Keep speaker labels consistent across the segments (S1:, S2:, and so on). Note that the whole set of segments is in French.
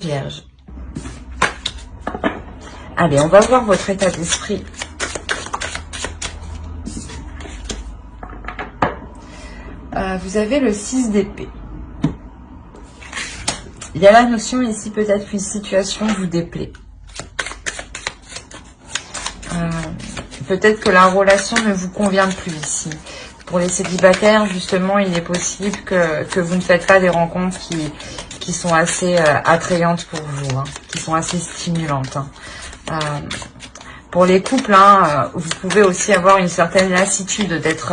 S1: Vierge. Allez, on va voir votre état d'esprit. Vous avez le 6 d'épée. Il y a la notion ici, peut-être qu'une situation vous déplaît. Peut-être que la relation ne vous convient plus ici. Pour les célibataires, justement, il est possible que vous ne faites pas des rencontres qui sont assez attrayantes pour vous, hein, qui sont assez stimulantes. Pour les couples, vous pouvez aussi avoir une certaine lassitude d'être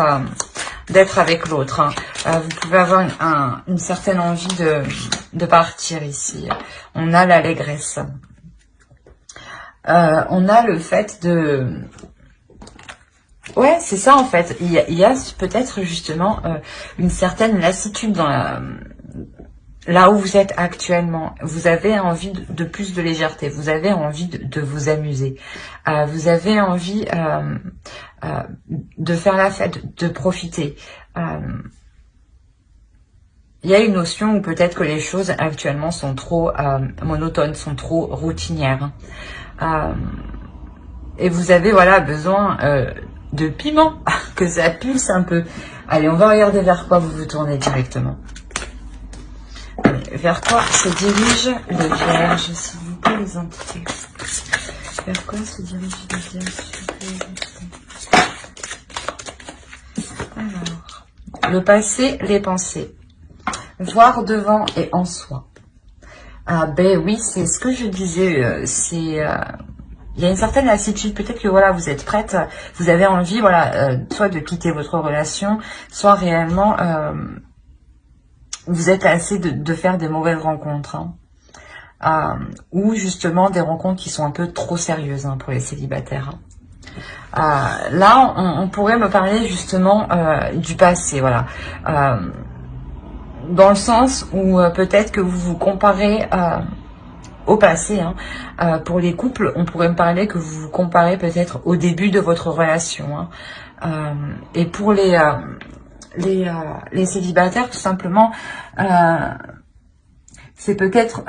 S1: avec l'autre. Vous pouvez avoir une certaine envie de partir ici. On a l'allégresse. On a le fait de... Ouais, c'est ça en fait. Il y a peut-être justement une certaine lassitude dans là où vous êtes actuellement. Vous avez envie de plus de légèreté. Vous avez envie de vous amuser. Vous avez envie de faire la fête, de profiter. Il y a une notion où peut-être que les choses actuellement sont trop monotones, sont trop routinières. Et vous avez voilà besoin de piment, que ça pulse un peu. Allez, on va regarder vers quoi vous vous tournez directement. Vers quoi se dirige le Vierge, s'il vous plaît, les entités? Vers quoi se dirige le Vierge, s'il vous plaît? Alors, le passé, les pensées. Voir devant et en soi. Ah ben oui, c'est ce que je disais, il y a une certaine lassitude, peut-être que voilà, vous êtes prête, vous avez envie, voilà, soit de quitter votre relation, soit réellement, vous êtes assez de faire des mauvaises rencontres, ou justement des rencontres qui sont un peu trop sérieuses pour les célibataires. Là, on pourrait me parler justement du passé, voilà, dans le sens où peut-être que vous vous comparez au passé, pour les couples, on pourrait me parler que vous vous comparez peut-être au début de votre relation. Et pour les célibataires, tout simplement, c'est peut-être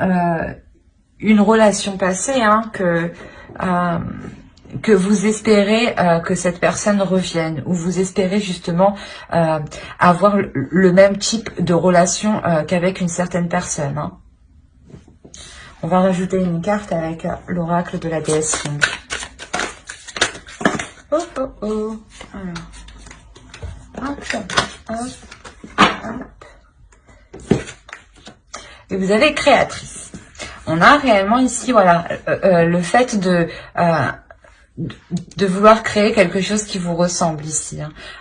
S1: une relation passée que vous espérez que cette personne revienne, ou vous espérez justement avoir le même type de relation qu'avec une certaine personne. On va rajouter une carte avec l'oracle de la déesse Feng. Oh, oh, oh. Alors. Hop, hop, hop. Et vous avez créatrice. On a réellement ici, voilà, le fait de vouloir créer quelque chose qui vous ressemble ici.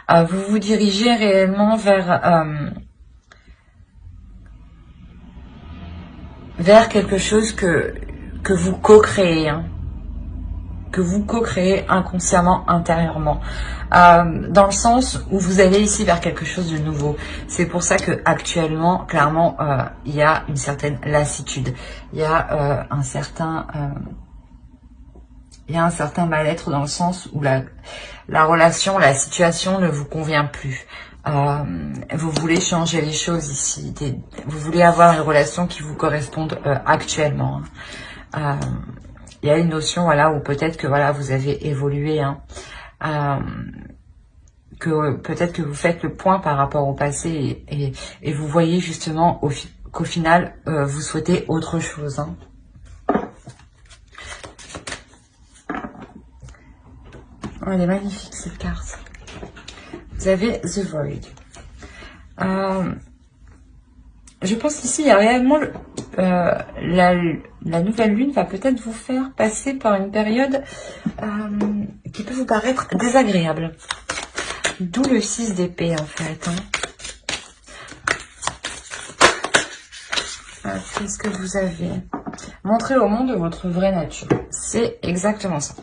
S1: Vous vous dirigez réellement vers quelque chose que vous co-créez, que vous co-créez inconsciemment, intérieurement, dans le sens où vous allez ici vers quelque chose de nouveau. C'est pour ça que actuellement, clairement, il y a une certaine lassitude, il y a un certain mal-être, dans le sens où la relation, la situation ne vous convient plus. Vous voulez changer les choses ici. Vous voulez avoir une relation qui vous corresponde actuellement. Il y a une notion, voilà, où peut-être que voilà, vous avez évolué, que peut-être que vous faites le point par rapport au passé et vous voyez justement qu'au final, vous souhaitez autre chose. Oh, elle est magnifique cette carte. Vous avez The Void. Je pense qu'ici, il y a réellement la nouvelle lune va peut-être vous faire passer par une période qui peut vous paraître désagréable. D'où le 6 d'épée en fait. Qu'est-ce que vous avez? Montrez au monde votre vraie nature. C'est exactement ça.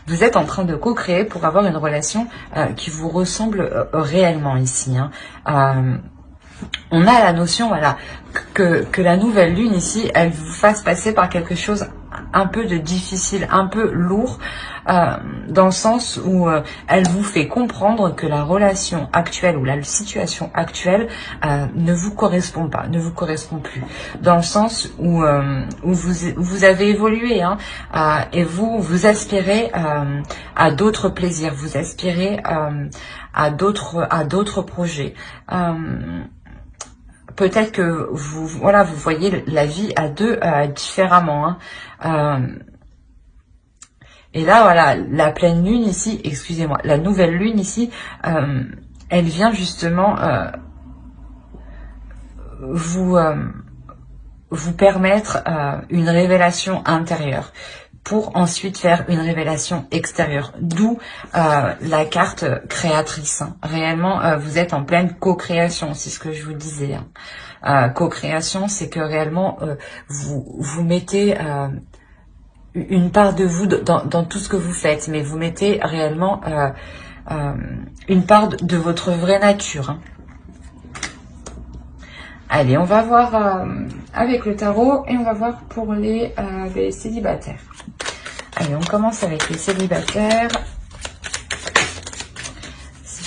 S1: Vous êtes en train de co-créer pour avoir une relation qui vous ressemble réellement ici. On a la notion, voilà, que la nouvelle lune ici, elle vous fasse passer par quelque chose un peu de difficile, un peu lourd, dans le sens où elle vous fait comprendre que la relation actuelle ou la situation actuelle ne vous correspond pas, ne vous correspond plus, dans le sens où, vous avez évolué, hein, et vous aspirez à d'autres plaisirs, vous aspirez à d'autres projets. Peut-être que vous voyez la vie à deux différemment, hein. Et là, voilà, la pleine lune ici, excusez-moi, la nouvelle lune ici, elle vient justement vous permettre une révélation intérieure pour ensuite faire une révélation extérieure. D'où la carte créatrice, hein. Réellement, vous êtes en pleine co-création, c'est ce que je vous disais, hein. Co-création, c'est que réellement, vous mettez une part de vous dans tout ce que vous faites, mais vous mettez réellement une part de votre vraie nature, hein. Allez, on va voir avec le tarot et on va voir pour les célibataires. Allez, on commence avec les célibataires.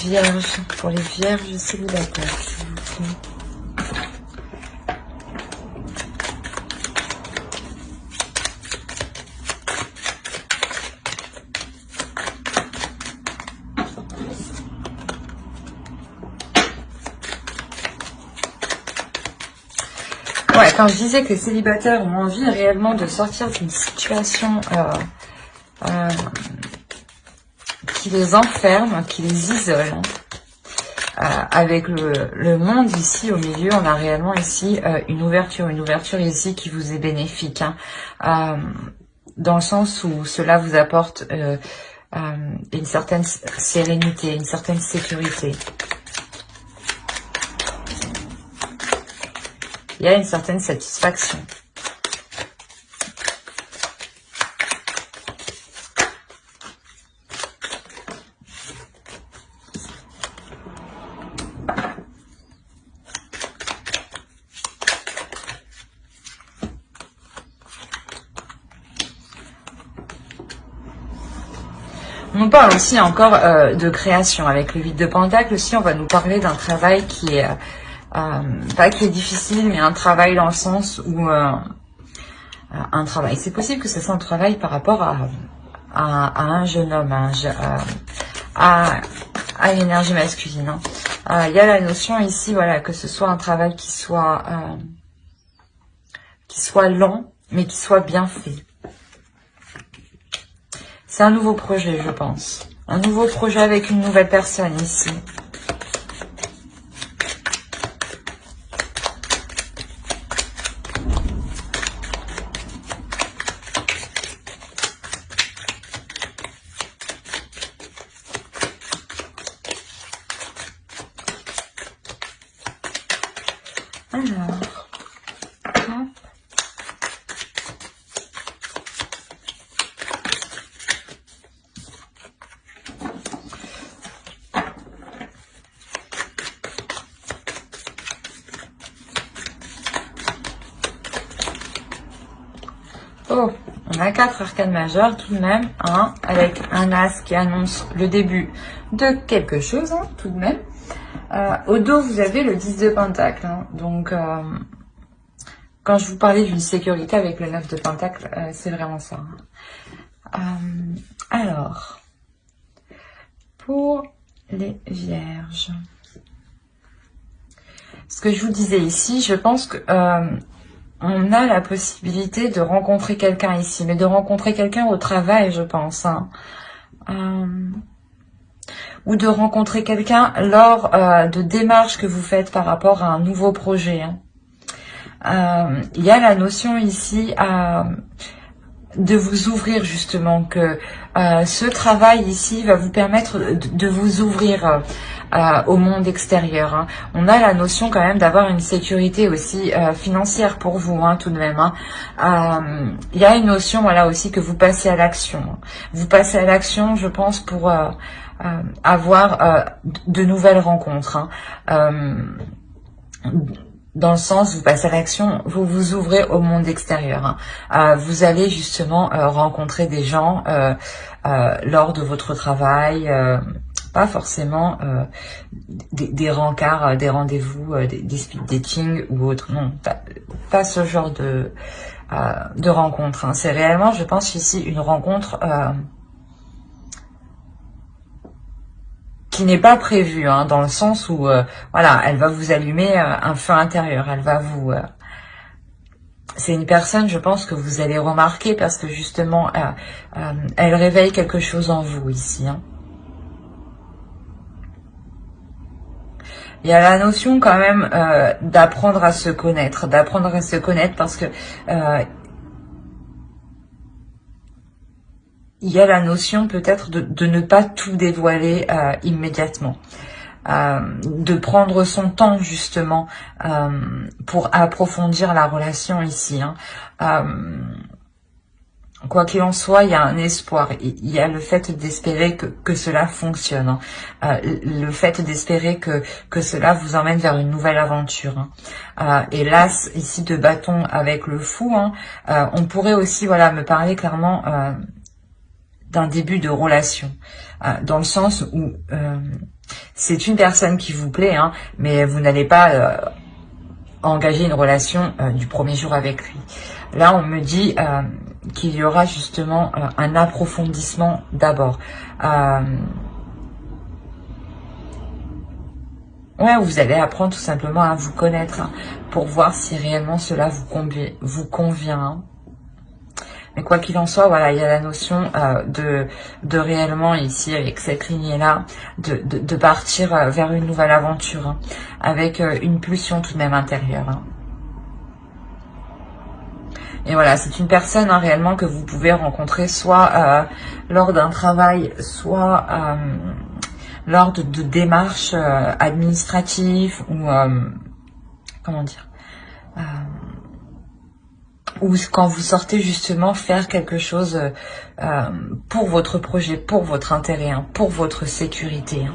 S1: Vierges, pour les vierges célibataires, s'il vous plaît. Ouais, quand je disais que les célibataires ont envie réellement de sortir d'une situation qui les enferme, qui les isole, hein. Avec le monde ici au milieu, on a réellement ici une ouverture ici qui vous est bénéfique, hein. Dans le sens où cela vous apporte une certaine sérénité, une certaine sécurité. Il y a une certaine satisfaction. On nous parle aussi encore de création. Avec le 8 de Pentacle aussi, on va nous parler d'un travail qui est... pas qui est difficile, mais un travail dans le sens où un travail. C'est possible que ce soit un travail par rapport à un jeune homme, à l'énergie masculine, hein. Il y a la notion ici, voilà, que ce soit un travail qui soit lent, mais qui soit bien fait. C'est un nouveau projet, je pense. Un nouveau projet avec une nouvelle personne ici. Alors, hop. Oh, on a 4 arcanes majeures tout de même, hein, avec un as qui annonce le début de quelque chose, hein, tout de même. Au dos, vous avez le 10 de Pentacle, hein, donc quand je vous parlais d'une sécurité avec le 9 de Pentacle, c'est vraiment ça, hein. Alors, pour les vierges, ce que je vous disais ici, je pense que on a la possibilité de rencontrer quelqu'un ici, mais de rencontrer quelqu'un au travail, je pense, hein. Ou de rencontrer quelqu'un lors de démarches que vous faites par rapport à un nouveau projet, hein. Il y a la notion ici de vous ouvrir, justement, que ce travail ici va vous permettre de vous ouvrir au monde extérieur, hein. On a la notion quand même d'avoir une sécurité aussi financière pour vous, hein, tout de même, hein. Il y a une notion, voilà, aussi que vous passez à l'action. Vous passez à l'action, je pense, pour avoir de nouvelles rencontres, hein. dans le sens, vous passez à l'action, vous vous ouvrez au monde extérieur. Vous allez justement rencontrer des gens lors de votre travail, pas forcément des rencarts, des rendez-vous, des speed dating ou autre. Non, pas ce genre de rencontre. C'est réellement, je pense ici, une rencontre qui n'est pas prévue, dans le sens où, voilà, elle va vous allumer un feu intérieur. Elle va vous... c'est une personne, je pense, que vous allez remarquer parce que justement, elle réveille quelque chose en vous ici. Il y a la notion quand même d'apprendre à se connaître, parce que il y a la notion peut-être de ne pas tout dévoiler immédiatement. De prendre son temps justement pour approfondir la relation ici. Quoi qu'il en soit, il y a un espoir. Il y a le fait d'espérer que cela fonctionne. Le fait d'espérer que cela vous emmène vers une nouvelle aventure. Et là, ici de bâton avec le fou, on pourrait aussi, voilà, me parler clairement d'un début de relation. Dans le sens où c'est une personne qui vous plaît, mais vous n'allez pas engager une relation du premier jour avec lui. Là, on me dit qu'il y aura justement un approfondissement d'abord. Ouais, vous allez apprendre tout simplement à vous connaître pour voir si réellement cela vous convient. Mais quoi qu'il en soit, voilà, il y a la notion de réellement ici, avec cette lignée-là, de partir vers une nouvelle aventure, avec une pulsion tout de même intérieure. Et voilà, c'est une personne réellement que vous pouvez rencontrer soit lors d'un travail, soit lors de démarches administratives ou, comment dire, ou quand vous sortez justement faire quelque chose pour votre projet, pour votre intérêt, pour votre sécurité.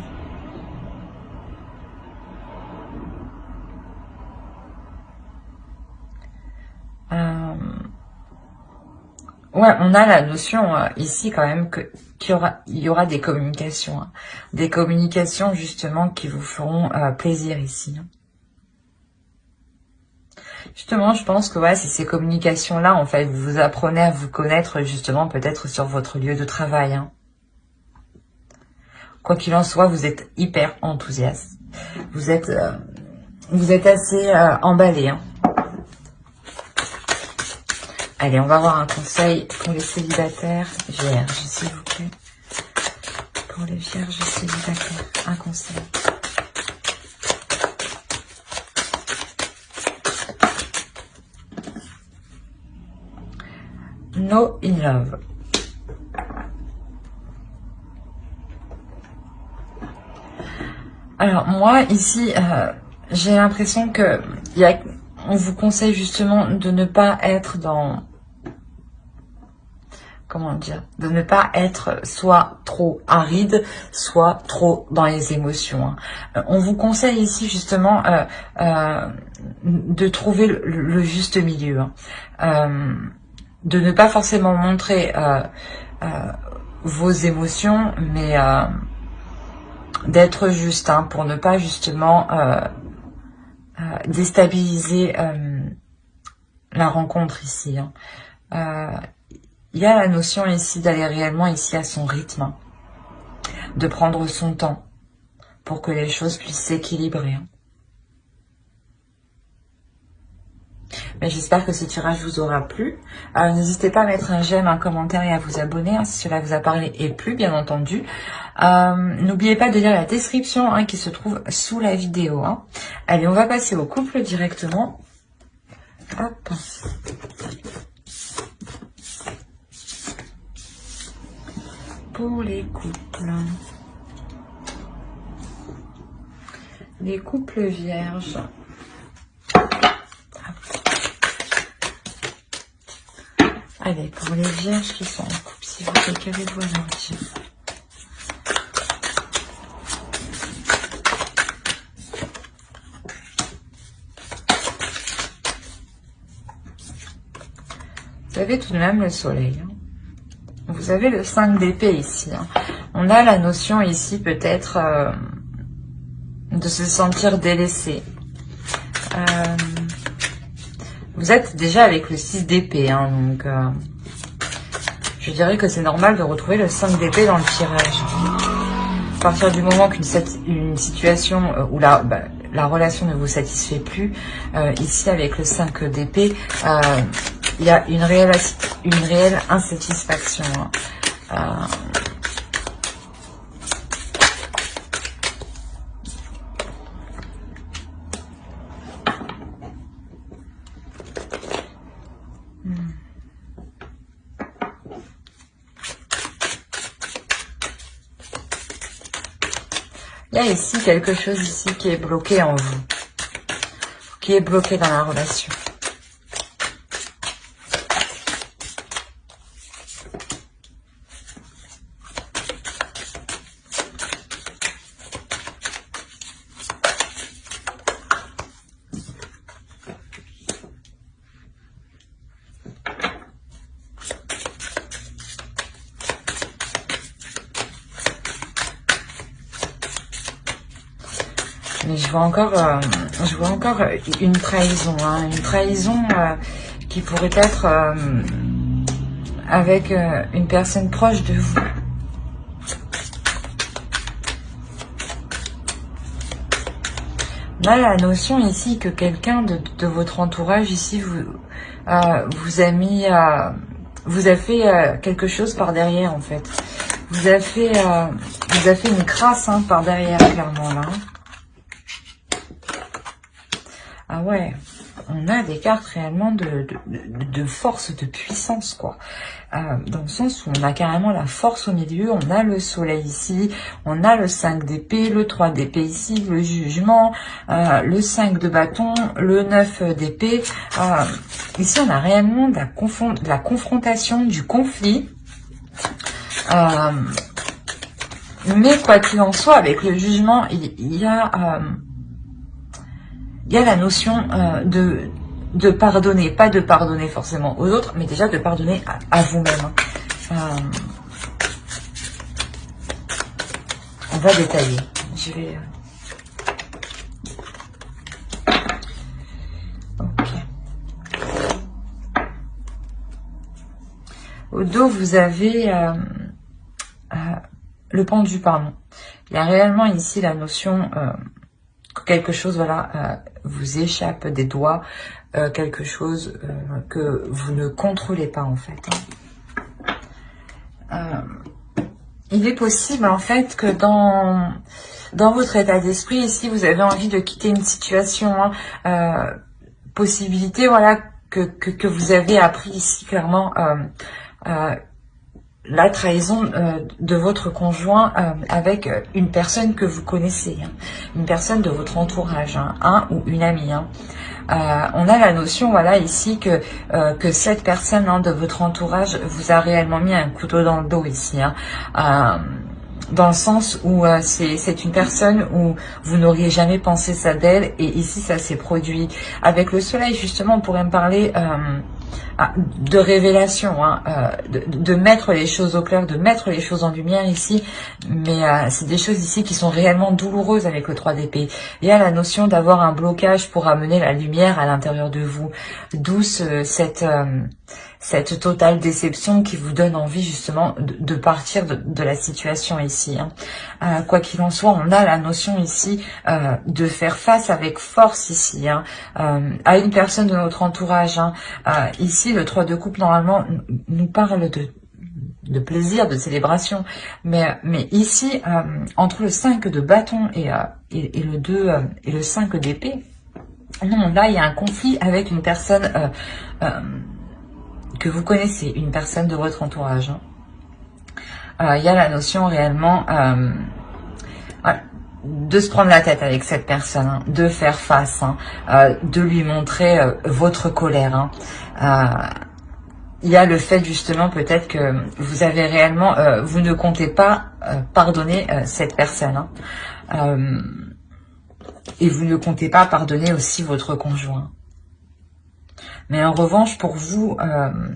S1: Ouais, on a la notion ici quand même qu'il y aura des communications. Des communications justement qui vous feront plaisir ici. Justement, je pense que ouais, c'est ces communications-là, en fait, vous apprenez à vous connaître justement peut-être sur votre lieu de travail. Quoi qu'il en soit, vous êtes hyper enthousiaste. Vous êtes assez emballé. Allez, on va avoir un conseil pour les célibataires. Vierges, s'il vous plaît. Pour les vierges célibataires, un conseil. No in love. Alors moi ici, j'ai l'impression que on vous conseille justement de ne pas être dans, comment dire, de ne pas être soit trop aride, soit trop dans les émotions. On vous conseille ici justement de trouver le juste milieu. De ne pas forcément montrer vos émotions, mais d'être juste, pour ne pas justement déstabiliser la rencontre ici. Il y a la notion ici d'aller réellement ici à son rythme, de prendre son temps pour que les choses puissent s'équilibrer. Mais j'espère que ce tirage vous aura plu. N'hésitez pas à mettre un j'aime, un commentaire et à vous abonner si cela vous a parlé et plu, bien entendu. N'oubliez pas de lire la description qui se trouve sous la vidéo. Allez, on va passer au couple directement. Hop. Pour les couples. Les couples vierges. Allez, pour les vierges qui sont en couple, s'il vous plaît, qu'avez-vous à leur dire? Vous avez tout de même le soleil. Hein. Vous avez le 5 d'épée ici. Hein. On a la notion ici peut-être de se sentir délaissé. Vous êtes déjà avec le 6 d'épée. Hein, donc je dirais que c'est normal de retrouver le 5 d'épée dans le tirage. À partir du moment qu'une situation où la relation ne vous satisfait plus, ici avec le 5 d'épée, il y a une réelle insatisfaction. Hein. Il y a ici quelque chose ici qui est bloqué en vous, qui est bloqué dans la relation. Mais je vois encore une trahison, hein, une trahison qui pourrait être avec une personne proche de vous. On a la notion ici que quelqu'un de votre entourage ici vous a mis, vous a fait quelque chose par derrière en fait. Vous a fait une crasse hein, par derrière clairement là. Ah ouais, on a des cartes réellement de force, de puissance, quoi. Dans le sens où on a carrément la force au milieu, on a le soleil ici, on a le 5 d'épée, le 3 d'épée ici, le jugement, le 5 de bâton, le 9 d'épée. Ici, on a réellement de la confrontation, du conflit. Mais quoi qu'il en soit, avec le jugement, il y a la notion de pardonner, pas de pardonner forcément aux autres, mais déjà de pardonner à vous-même. On va détailler. Je vais... Ok. Au dos, vous avez le pendu, pardon. Il y a réellement ici la notion que quelque chose, voilà, vous échappe des doigts, quelque chose que vous ne contrôlez pas en fait. Il est possible en fait que dans votre état d'esprit ici, vous avez envie de quitter une situation, hein, possibilité, voilà, que vous avez appris ici clairement la trahison de votre conjoint avec une personne que vous connaissez, hein, une personne de votre entourage, hein, un ou une amie. Hein. On a la notion, voilà, ici que cette personne hein, de votre entourage vous a réellement mis un couteau dans le dos ici, hein, dans le sens où c'est une personne où vous n'auriez jamais pensé ça d'elle, et ici ça s'est produit. Avec le soleil, justement, on pourrait me parler de révélation, hein, de mettre les choses au clair, de mettre les choses en lumière ici, mais c'est des choses ici qui sont réellement douloureuses avec le 3 d'épée. Il y a la notion d'avoir un blocage pour amener la lumière à l'intérieur de vous, d'où cette totale déception qui vous donne envie justement de partir de la situation ici. Hein. Quoi qu'il en soit, on a la notion ici de faire face avec force ici, hein, à une personne de notre entourage. Hein. Ici, le 3 de coupe, normalement, nous parle de plaisir, de célébration. Mais ici, entre le 5 de bâton et le 2 et le 5 d'épée, non, là, il y a un conflit avec une personne que vous connaissez, une personne de votre entourage. Hein. Il y a la notion réellement de se prendre la tête avec cette personne, hein, de faire face, hein, de lui montrer votre colère. Hein. Il y a le fait justement peut-être que vous avez réellement, vous ne comptez pas pardonner cette personne. Hein. Et vous ne comptez pas pardonner aussi votre conjoint. Mais en revanche, pour vous,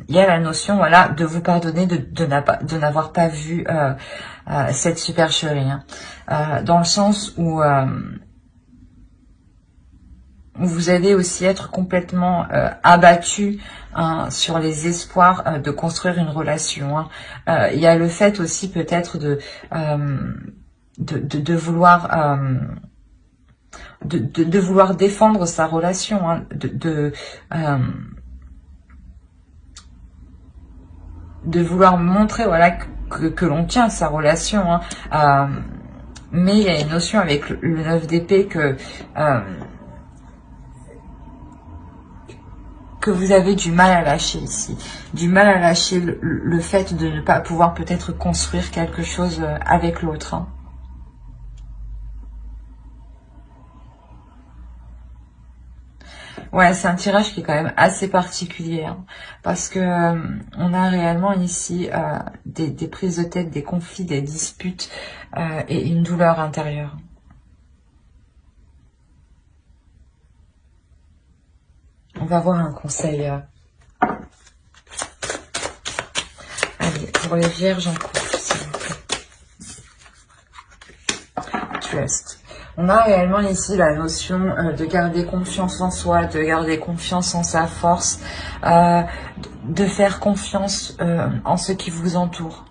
S1: il y a la notion, voilà, de vous pardonner de n'avoir pas vu cette supercherie. Hein. Dans le sens où vous allez aussi être complètement abattu, hein, sur les espoirs de construire une relation. Hein. Il y a le fait aussi peut-être de vouloir de vouloir défendre sa relation, hein, de vouloir montrer, voilà, que l'on tient sa relation. Hein. Mais il y a une notion avec le 9 d'épée que vous avez du mal à lâcher ici. Du mal à lâcher le fait de ne pas pouvoir peut-être construire quelque chose avec l'autre. Hein. Ouais, c'est un tirage qui est quand même assez particulier, hein, parce que on a réellement ici des prises de tête, des conflits, des disputes et une douleur intérieure. On va voir un conseil. Allez, pour les vierges en couple, s'il vous plaît. Trust. On a réellement ici la notion de garder confiance en soi, de garder confiance en sa force, de faire confiance en ce qui vous entoure.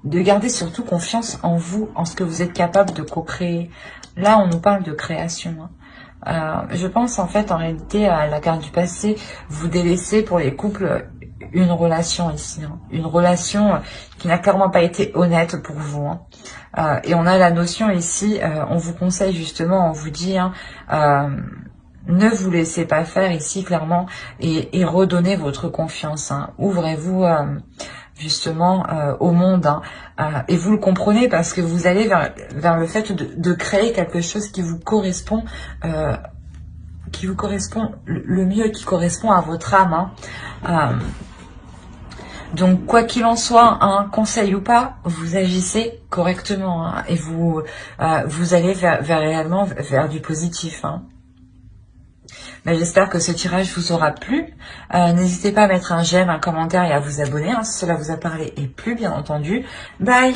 S1: De garder surtout confiance en vous, en ce que vous êtes capable de co-créer. Là, on nous parle de création. Hein. Je pense en fait, en réalité, à la carte du passé, vous délaissez pour les couples une relation ici. Hein. Une relation qui n'a clairement pas été honnête pour vous. Hein. Et on a la notion ici, on vous conseille justement, on vous dit, hein, ne vous laissez pas faire ici clairement et redonnez votre confiance. Hein. Ouvrez-vous justement au monde. Hein. Et vous le comprenez parce que vous allez vers le fait de créer quelque chose qui vous correspond le mieux, qui correspond à votre âme. Hein. Donc, quoi qu'il en soit, un conseil ou pas, vous agissez correctement. Hein, et vous allez réellement vers du positif. Hein. Mais j'espère que ce tirage vous aura plu. N'hésitez pas à mettre un j'aime, un commentaire et à vous abonner, hein, si cela vous a parlé et plu, bien entendu. Bye!